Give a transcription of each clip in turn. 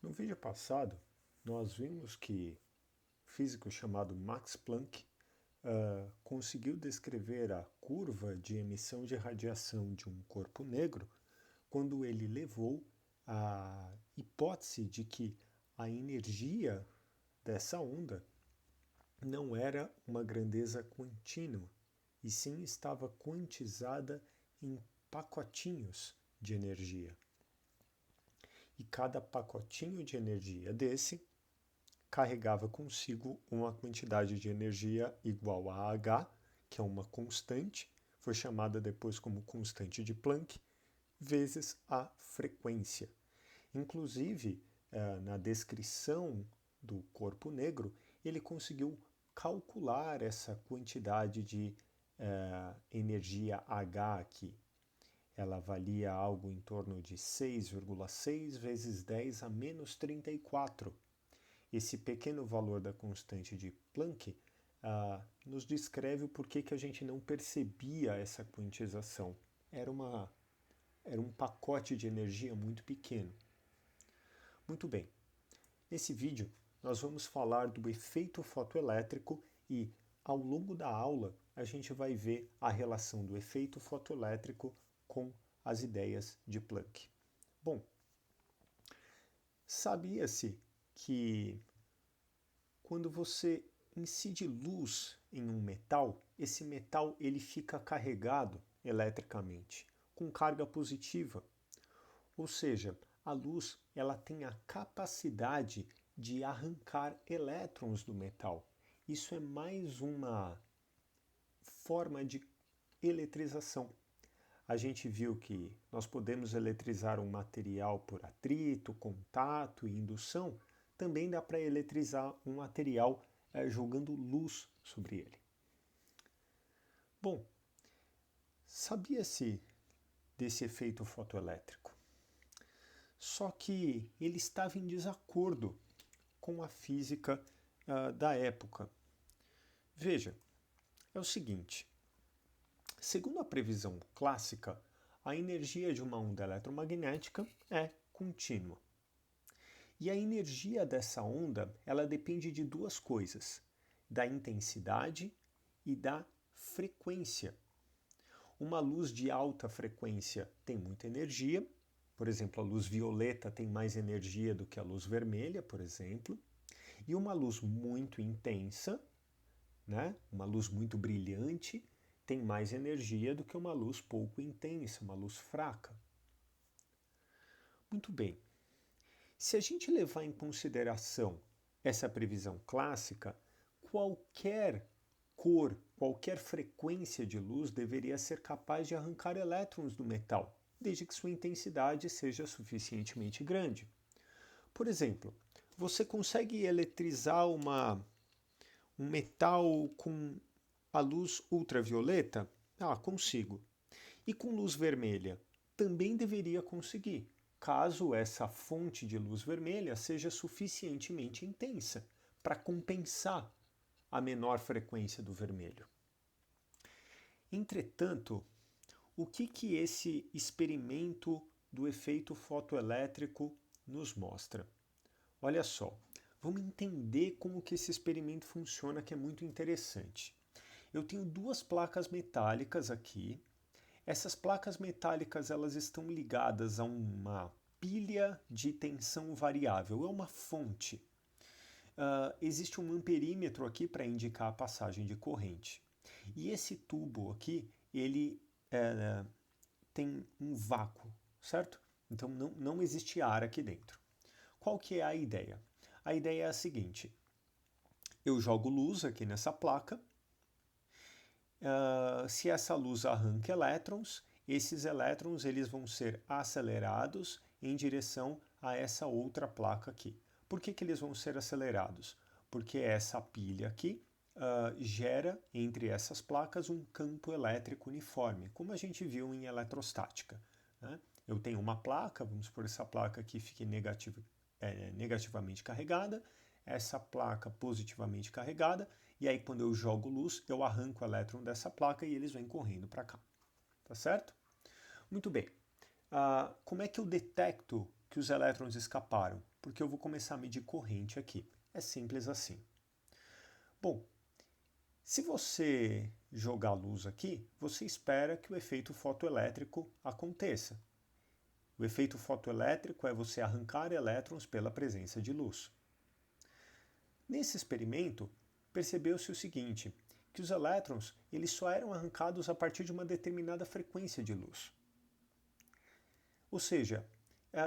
No vídeo passado, nós vimos que o físico chamado Max Planck conseguiu descrever a curva de emissão de radiação de um corpo negro quando ele levou a hipótese de que a energia dessa onda não era uma grandeza contínua, e sim estava quantizada em pacotinhos de energia. E cada pacotinho de energia desse carregava consigo uma quantidade de energia igual a H, que é uma constante, foi chamada depois como constante de Planck, vezes a frequência. Inclusive, na descrição do corpo negro, ele conseguiu calcular essa quantidade de energia H aqui. Ela valia algo em torno de 6,6 vezes 10 a menos 34. Esse pequeno valor da constante de Planck nos descreve o porquê que a gente não percebia essa quantização. Era um pacote de energia muito pequeno. Muito bem, nesse vídeo nós vamos falar do efeito fotoelétrico e, ao longo da aula, a gente vai ver a relação do efeito fotoelétrico com as ideias de Planck. Bom, sabia-se que quando você incide luz em um metal, esse metal ele fica carregado eletricamente, com carga positiva. Ou seja, a luz ela tem a capacidade de arrancar elétrons do metal. Isso é mais uma forma de eletrização. A gente viu que nós podemos eletrizar um material por atrito, contato e indução. Também dá para eletrizar um material jogando luz sobre ele. Bom, sabia-se desse efeito fotoelétrico? Só que ele estava em desacordo com a física da época. Veja, é o seguinte: segundo a previsão clássica, a energia de uma onda eletromagnética é contínua. E a energia dessa onda, ela depende de duas coisas: da intensidade e da frequência. Uma luz de alta frequência tem muita energia, por exemplo, a luz violeta tem mais energia do que a luz vermelha, por exemplo, e uma luz muito intensa, né, uma luz muito brilhante, tem mais energia do que uma luz pouco intensa, uma luz fraca. Muito bem. Se a gente levar em consideração essa previsão clássica, qualquer cor, qualquer frequência de luz deveria ser capaz de arrancar elétrons do metal, desde que sua intensidade seja suficientemente grande. Por exemplo, você consegue eletrizar um metal com a luz ultravioleta? Ah, consigo. E com luz vermelha? Também deveria conseguir, caso essa fonte de luz vermelha seja suficientemente intensa para compensar a menor frequência do vermelho. Entretanto, o que esse experimento do efeito fotoelétrico nos mostra? Olha só, vamos entender como que esse experimento funciona, que é muito interessante. Eu tenho duas placas metálicas aqui. Essas placas metálicas elas estão ligadas a uma pilha de tensão variável, é uma fonte. Existe um amperímetro aqui para indicar a passagem de corrente. E esse tubo aqui, ele tem um vácuo, certo? Então não existe ar aqui dentro. Qual que é a ideia? A ideia é a seguinte: eu jogo luz aqui nessa placa. Se essa luz arranca elétrons, esses elétrons eles vão ser acelerados em direção a essa outra placa aqui. Por que eles vão ser acelerados? Porque essa pilha aqui gera entre essas placas um campo elétrico uniforme, como a gente viu em eletrostática, né? Eu tenho uma placa, vamos supor essa placa aqui fique negativamente carregada, essa placa positivamente carregada, e aí quando eu jogo luz, eu arranco o elétron dessa placa e eles vêm correndo para cá. Tá certo? Muito bem. Como é que eu detecto que os elétrons escaparam? Porque eu vou começar a medir corrente aqui. É simples assim. Bom, se você jogar luz aqui, você espera que o efeito fotoelétrico aconteça. O efeito fotoelétrico é você arrancar elétrons pela presença de luz. Nesse experimento, percebeu-se o seguinte, que os elétrons eles só eram arrancados a partir de uma determinada frequência de luz. Ou seja,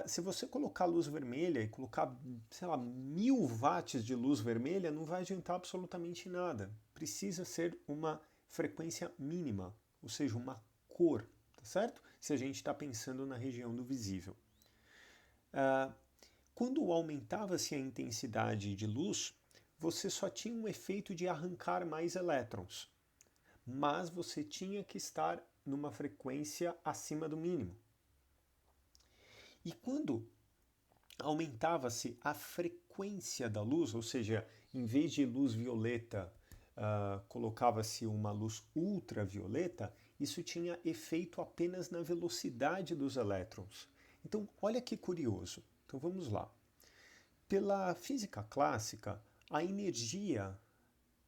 se você colocar luz vermelha e colocar, sei lá, 1000 watts de luz vermelha, não vai adiantar absolutamente nada. Precisa ser uma frequência mínima, ou seja, uma cor, tá certo? Se a gente está pensando na região do visível. Quando aumentava-se a intensidade de luz, você só tinha um efeito de arrancar mais elétrons, mas você tinha que estar numa frequência acima do mínimo. E quando aumentava-se a frequência da luz, ou seja, em vez de luz violeta, colocava-se uma luz ultravioleta, isso tinha efeito apenas na velocidade dos elétrons. Então, olha que curioso. Então, vamos lá. Pela física clássica, a energia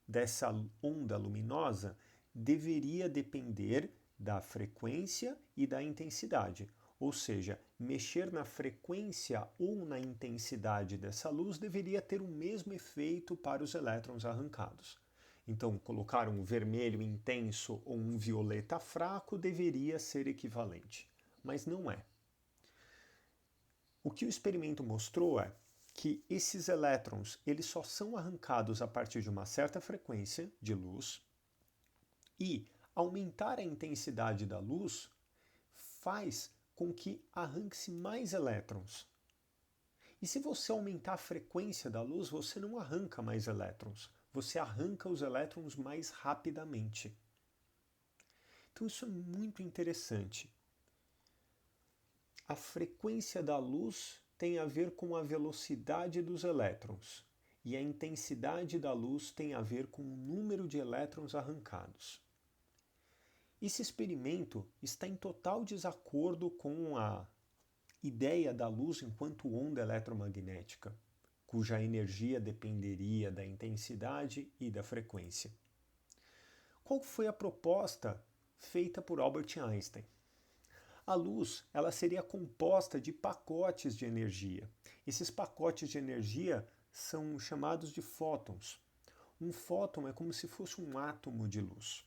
dessa onda luminosa deveria depender da frequência e da intensidade. Ou seja, mexer na frequência ou na intensidade dessa luz deveria ter o mesmo efeito para os elétrons arrancados. Então, colocar um vermelho intenso ou um violeta fraco deveria ser equivalente, mas não é. O que o experimento mostrou é que esses elétrons eles só são arrancados a partir de uma certa frequência de luz e aumentar a intensidade da luz faz com que arranque-se mais elétrons. E se você aumentar a frequência da luz, você não arranca mais elétrons, você arranca os elétrons mais rapidamente. Então isso é muito interessante. A frequência da luz tem a ver com a velocidade dos elétrons e a intensidade da luz tem a ver com o número de elétrons arrancados. Esse experimento está em total desacordo com a ideia da luz enquanto onda eletromagnética, cuja energia dependeria da intensidade e da frequência. Qual foi a proposta feita por Albert Einstein? A luz ela seria composta de pacotes de energia. Esses pacotes de energia são chamados de fótons. Um fóton é como se fosse um átomo de luz.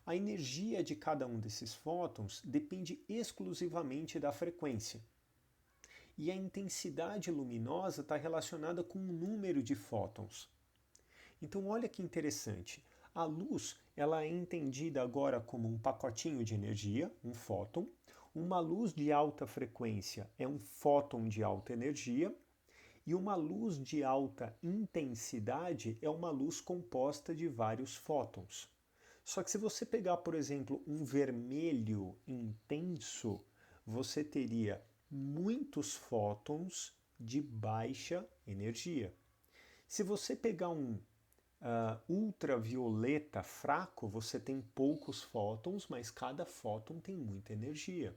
A energia de cada um desses fótons depende exclusivamente da frequência. E a intensidade luminosa está relacionada com o número de fótons. Então olha que interessante. A luz ela é entendida agora como um pacotinho de energia, um fóton. Uma luz de alta frequência é um fóton de alta energia. E uma luz de alta intensidade é uma luz composta de vários fótons. Só que se você pegar, por exemplo, um vermelho intenso, você teria muitos fótons de baixa energia. Se você pegar um ultravioleta fraco, você tem poucos fótons, mas cada fóton tem muita energia.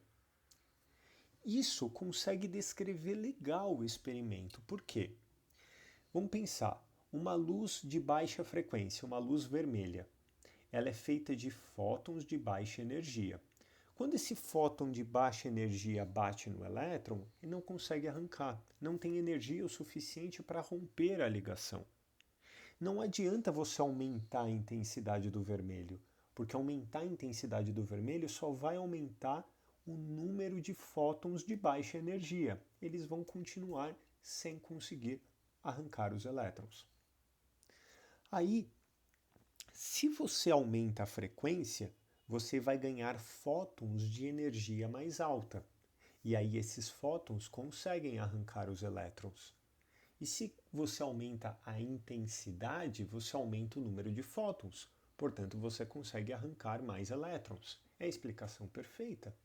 Isso consegue descrever legal o experimento. Por quê? Vamos pensar, uma luz de baixa frequência, uma luz vermelha, ela é feita de fótons de baixa energia. Quando esse fóton de baixa energia bate no elétron, ele não consegue arrancar, não tem energia o suficiente para romper a ligação. Não adianta você aumentar a intensidade do vermelho, porque aumentar a intensidade do vermelho só vai aumentar o número de fótons de baixa energia. Eles vão continuar sem conseguir arrancar os elétrons. Aí, se você aumenta a frequência, você vai ganhar fótons de energia mais alta. E aí esses fótons conseguem arrancar os elétrons. E se você aumenta a intensidade, você aumenta o número de fótons. Portanto, você consegue arrancar mais elétrons. É a explicação perfeita.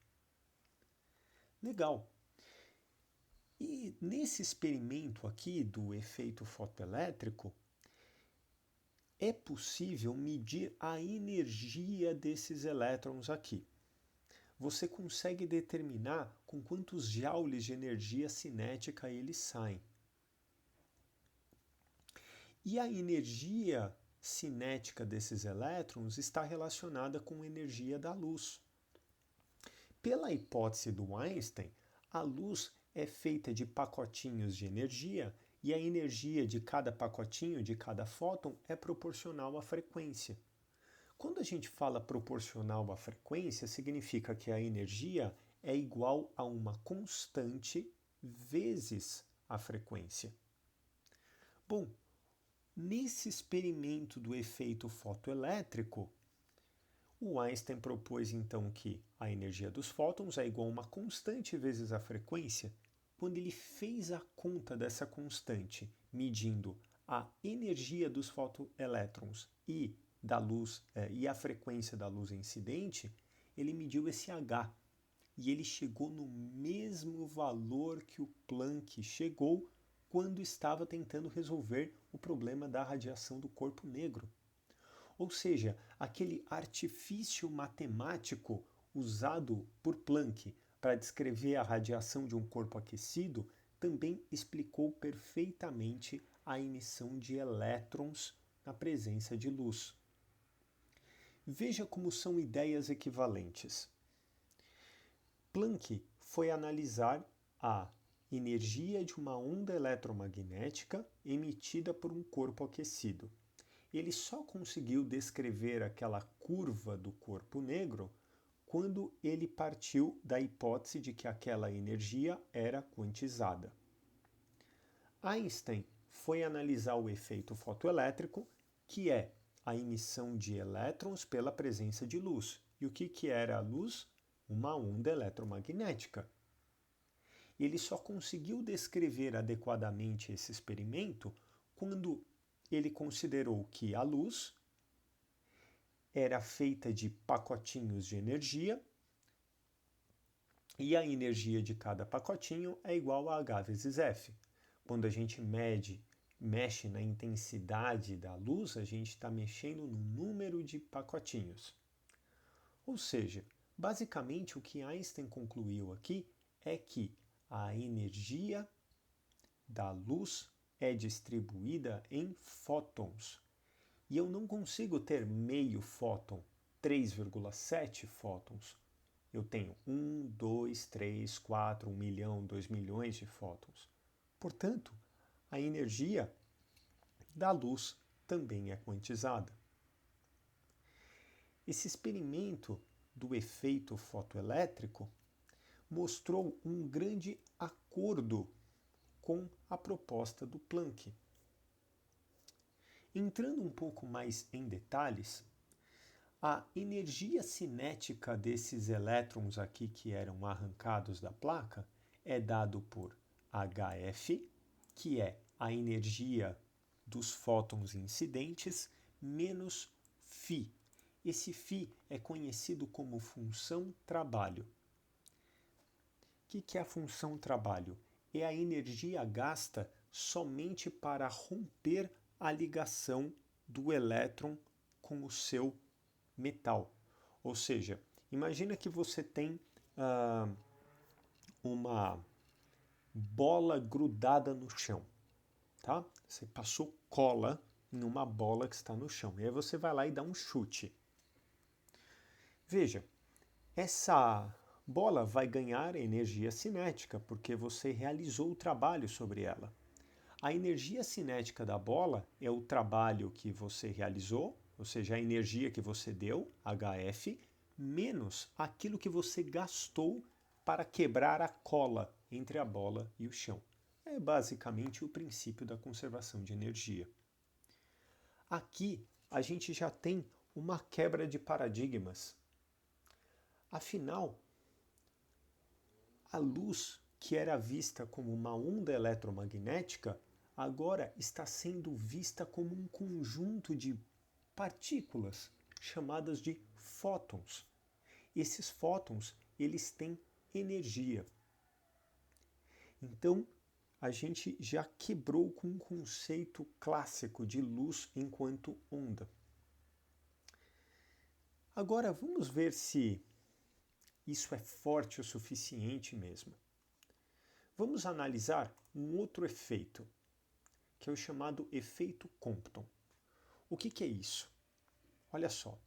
Legal. E nesse experimento aqui do efeito fotoelétrico, é possível medir a energia desses elétrons aqui. você consegue determinar com quantos joules de energia cinética eles saem. E a energia cinética desses elétrons está relacionada com a energia da luz. Pela hipótese do Einstein, a luz é feita de pacotinhos de energia e a energia de cada pacotinho, de cada fóton, é proporcional à frequência. Quando a gente fala proporcional à frequência, significa que a energia é igual a uma constante vezes a frequência. Bom, nesse experimento do efeito fotoelétrico, o Einstein propôs então que a energia dos fótons é igual a uma constante vezes a frequência. Quando ele fez a conta dessa constante, medindo a energia dos fotoelétrons e da luz e a frequência da luz incidente, ele mediu esse H e ele chegou no mesmo valor que o Planck chegou quando estava tentando resolver o problema da radiação do corpo negro. Ou seja, aquele artifício matemático usado por Planck para descrever a radiação de um corpo aquecido também explicou perfeitamente a emissão de elétrons na presença de luz. Veja como são ideias equivalentes. Planck foi analisar a energia de uma onda eletromagnética emitida por um corpo aquecido. Ele só conseguiu descrever aquela curva do corpo negro quando ele partiu da hipótese de que aquela energia era quantizada. Einstein foi analisar o efeito fotoelétrico, que é a emissão de elétrons pela presença de luz. E o que era a luz? Uma onda eletromagnética. Ele só conseguiu descrever adequadamente esse experimento quando ele considerou que a luz era feita de pacotinhos de energia e a energia de cada pacotinho é igual a H vezes F. Quando a gente mexe na intensidade da luz, a gente está mexendo no número de pacotinhos. Ou seja, basicamente o que Einstein concluiu aqui é que a energia da luz é distribuída em fótons. E eu não consigo ter meio fóton, 3,7 fótons. Eu tenho 1, 2, 3, 4, 1 milhão, 2 milhões de fótons. Portanto, a energia da luz também é quantizada. Esse experimento do efeito fotoelétrico mostrou um grande acordo com a proposta do Planck. Entrando um pouco mais em detalhes, a energia cinética desses elétrons aqui que eram arrancados da placa é dado por HF, que é a energia dos fótons incidentes, menos φ. Esse φ é conhecido como função trabalho. O que é a função trabalho? É a energia gasta somente para romper a ligação do elétron com o seu metal. Ou seja, imagina que você tem uma bola grudada no chão, tá? Você passou cola em uma bola que está no chão, e aí você vai lá e dá um chute. Veja, essa bola vai ganhar energia cinética porque você realizou o trabalho sobre ela. A energia cinética da bola é o trabalho que você realizou, ou seja, a energia que você deu, HF, menos aquilo que você gastou para quebrar a cola entre a bola e o chão. É basicamente o princípio da conservação de energia. Aqui a gente já tem uma quebra de paradigmas. Afinal, a luz que era vista como uma onda eletromagnética agora está sendo vista como um conjunto de partículas chamadas de fótons. Esses fótons, eles têm energia. Então, a gente já quebrou com um conceito clássico de luz enquanto onda. Agora, vamos ver se isso é forte o suficiente mesmo. Vamos analisar um outro efeito, que é o chamado efeito Compton. O que é isso? Olha só,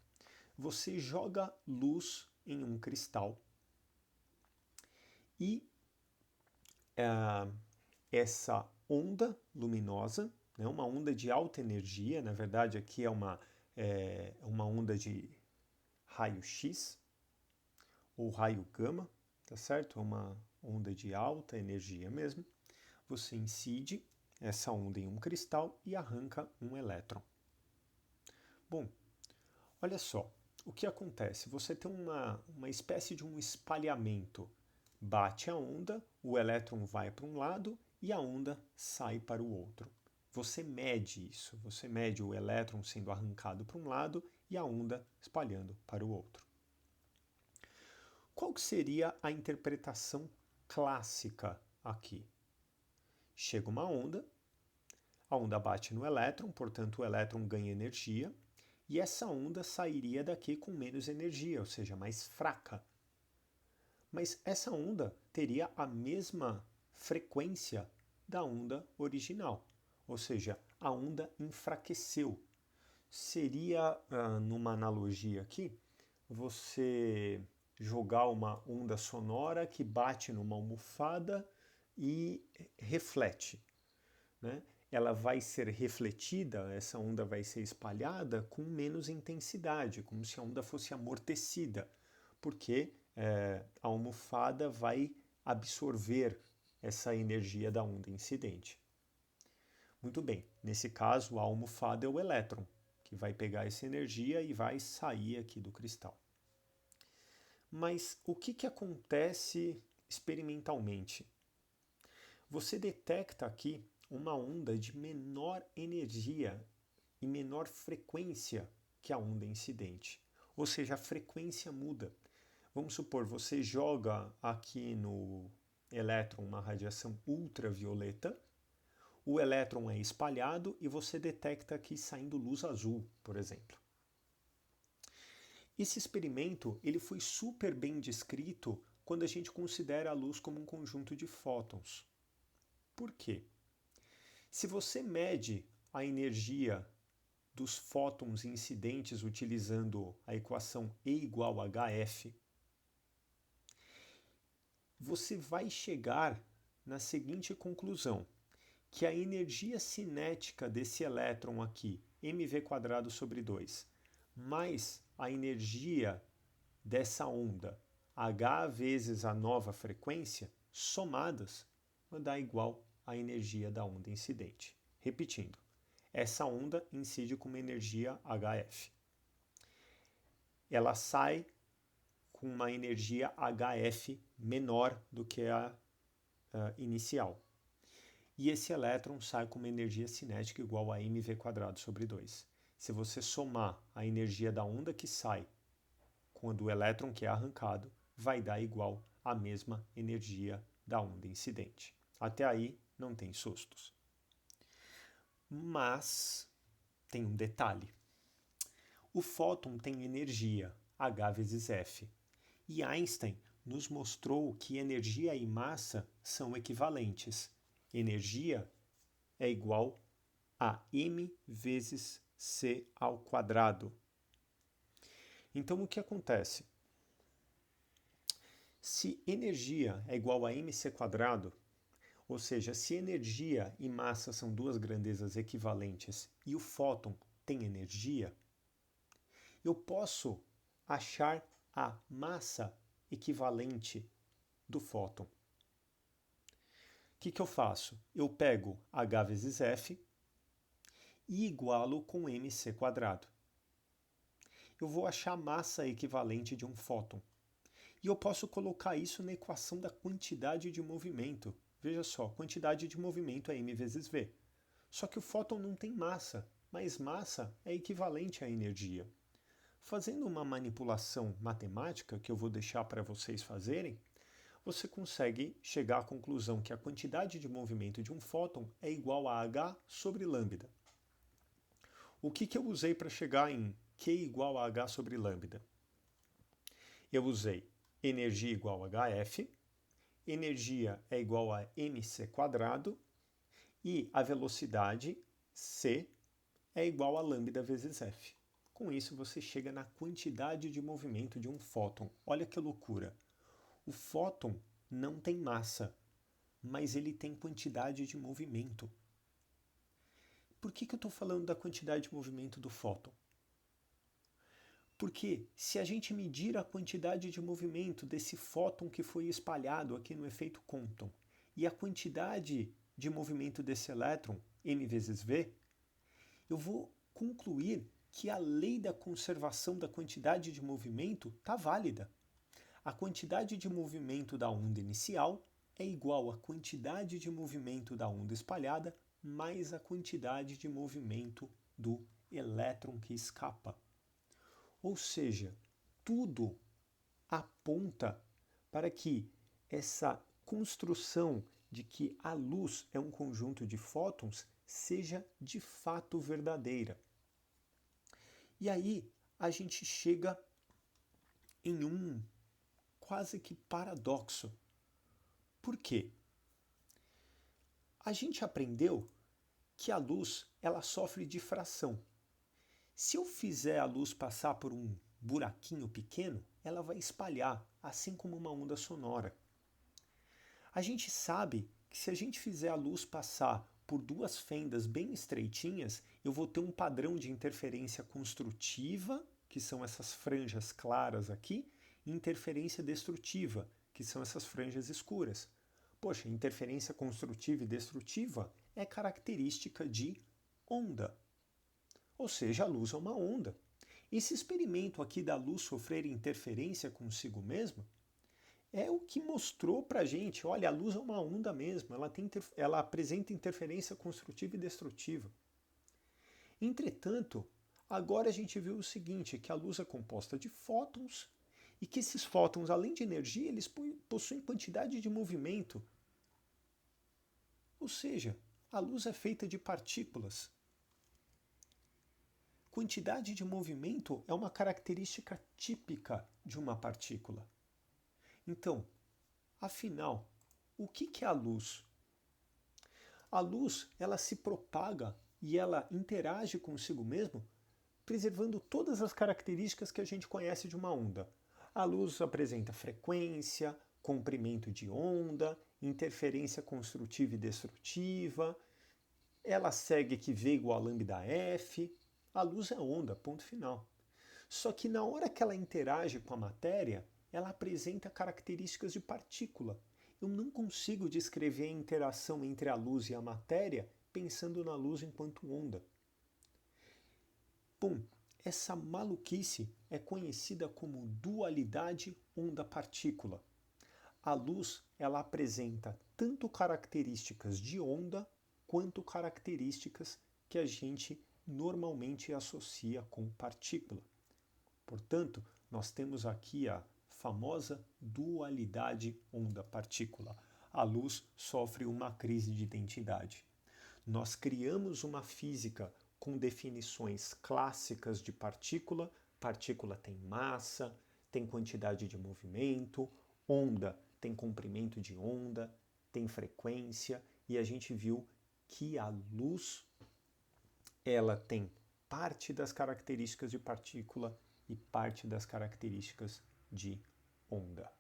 você joga luz em um cristal e essa onda luminosa, né, uma onda de alta energia, na verdade aqui é uma onda de raio-x ou raio gama, tá certo? É uma onda de alta energia mesmo. Você incide essa onda em um cristal e arranca um elétron. Bom, olha só, o que acontece? Você tem uma espécie de um espalhamento. Bate a onda, o elétron vai para um lado e a onda sai para o outro. Você mede isso, você mede o elétron sendo arrancado para um lado e a onda espalhando para o outro. Qual seria a interpretação clássica aqui? Chega uma onda, a onda bate no elétron, portanto o elétron ganha energia, e essa onda sairia daqui com menos energia, ou seja, mais fraca. Mas essa onda teria a mesma frequência da onda original, ou seja, a onda enfraqueceu. Seria, numa analogia aqui, você jogar uma onda sonora que bate numa almofada e reflete, né? Ela vai ser refletida, essa onda vai ser espalhada com menos intensidade, como se a onda fosse amortecida, porque a almofada vai absorver essa energia da onda incidente. Muito bem, nesse caso a almofada é o elétron, que vai pegar essa energia e vai sair aqui do cristal. Mas o que acontece experimentalmente? Você detecta aqui uma onda de menor energia e menor frequência que a onda incidente. Ou seja, a frequência muda. Vamos supor, você joga aqui no elétron uma radiação ultravioleta, o elétron é espalhado e você detecta aqui saindo luz azul, por exemplo. Esse experimento ele foi super bem descrito quando a gente considera a luz como um conjunto de fótons. Por quê? Se você mede a energia dos fótons incidentes utilizando a equação E igual a hf, você vai chegar na seguinte conclusão, que a energia cinética desse elétron aqui, mv² sobre 2, mais a energia dessa onda, h vezes a nova frequência, somadas, vai dar igual à energia da onda incidente. Repetindo, essa onda incide com uma energia hf. Ela sai com uma energia hf menor do que a inicial. E esse elétron sai com uma energia cinética igual a mv² sobre 2. Se você somar a energia da onda que sai com a do elétron que é arrancado, vai dar igual à mesma energia da onda incidente. Até aí não tem sustos. Mas tem um detalhe. O fóton tem energia, h vezes f. E Einstein nos mostrou que energia e massa são equivalentes. Energia é igual a m vezes c ao quadrado. Então, o que acontece? Se energia é igual a mc², ou seja, se energia e massa são duas grandezas equivalentes e o fóton tem energia, eu posso achar a massa equivalente do fóton. O que eu faço? Eu pego h vezes f e igualo com mc². Eu vou achar a massa equivalente de um fóton. E eu posso colocar isso na equação da quantidade de movimento. Veja só, quantidade de movimento é m vezes v. Só que o fóton não tem massa, mas massa é equivalente à energia. Fazendo uma manipulação matemática, que eu vou deixar para vocês fazerem, você consegue chegar à conclusão que a quantidade de movimento de um fóton é igual a h sobre lambda. O que eu usei para chegar em Q igual a h sobre lambda? Eu usei energia igual a hf, energia é igual a mc², e a velocidade, c, é igual a lambda vezes f. Com isso, você chega na quantidade de movimento de um fóton. Olha que loucura! O fóton não tem massa, mas ele tem quantidade de movimento. Por que eu estou falando da quantidade de movimento do fóton? Porque se a gente medir a quantidade de movimento desse fóton que foi espalhado aqui no efeito Compton e a quantidade de movimento desse elétron, m vezes v, eu vou concluir que a lei da conservação da quantidade de movimento está válida. A quantidade de movimento da onda inicial é igual à quantidade de movimento da onda espalhada mais a quantidade de movimento do elétron que escapa. Ou seja, tudo aponta para que essa construção de que a luz é um conjunto de fótons seja de fato verdadeira. E aí a gente chega em um quase que paradoxo. Por quê? A gente aprendeu que a luz ela sofre difração. Se eu fizer a luz passar por um buraquinho pequeno, ela vai espalhar, assim como uma onda sonora. A gente sabe que se a gente fizer a luz passar por duas fendas bem estreitinhas, eu vou ter um padrão de interferência construtiva, que são essas franjas claras aqui, e interferência destrutiva, que são essas franjas escuras. Poxa, interferência construtiva e destrutiva é característica de onda. Ou seja, a luz é uma onda. Esse experimento aqui da luz sofrer interferência consigo mesma é o que mostrou para a gente, olha, a luz é uma onda mesmo, ela apresenta interferência construtiva e destrutiva. Entretanto, agora a gente viu o seguinte, que a luz é composta de fótons e que esses fótons, além de energia, eles possuem quantidade de movimento. Ou seja, a luz é feita de partículas. Quantidade de movimento é uma característica típica de uma partícula. Então, afinal, o que é a luz? A luz, ela se propaga e ela interage consigo mesmo, preservando todas as características que a gente conhece de uma onda. A luz apresenta frequência, comprimento de onda, interferência construtiva e destrutiva, ela segue que V igual a lambda F. A luz é onda, ponto final. Só que na hora que ela interage com a matéria, ela apresenta características de partícula. Eu não consigo descrever a interação entre a luz e a matéria pensando na luz enquanto onda. Bom, essa maluquice é conhecida como dualidade onda-partícula. A luz, ela apresenta tanto características de onda quanto características que a gente normalmente associa com partícula. Portanto, nós temos aqui a famosa dualidade onda-partícula. A luz sofre uma crise de identidade. Nós criamos uma física com definições clássicas de partícula. Partícula tem massa, tem quantidade de movimento, onda tem comprimento de onda, tem frequência, e a gente viu que a luz ela tem parte das características de partícula e parte das características de onda.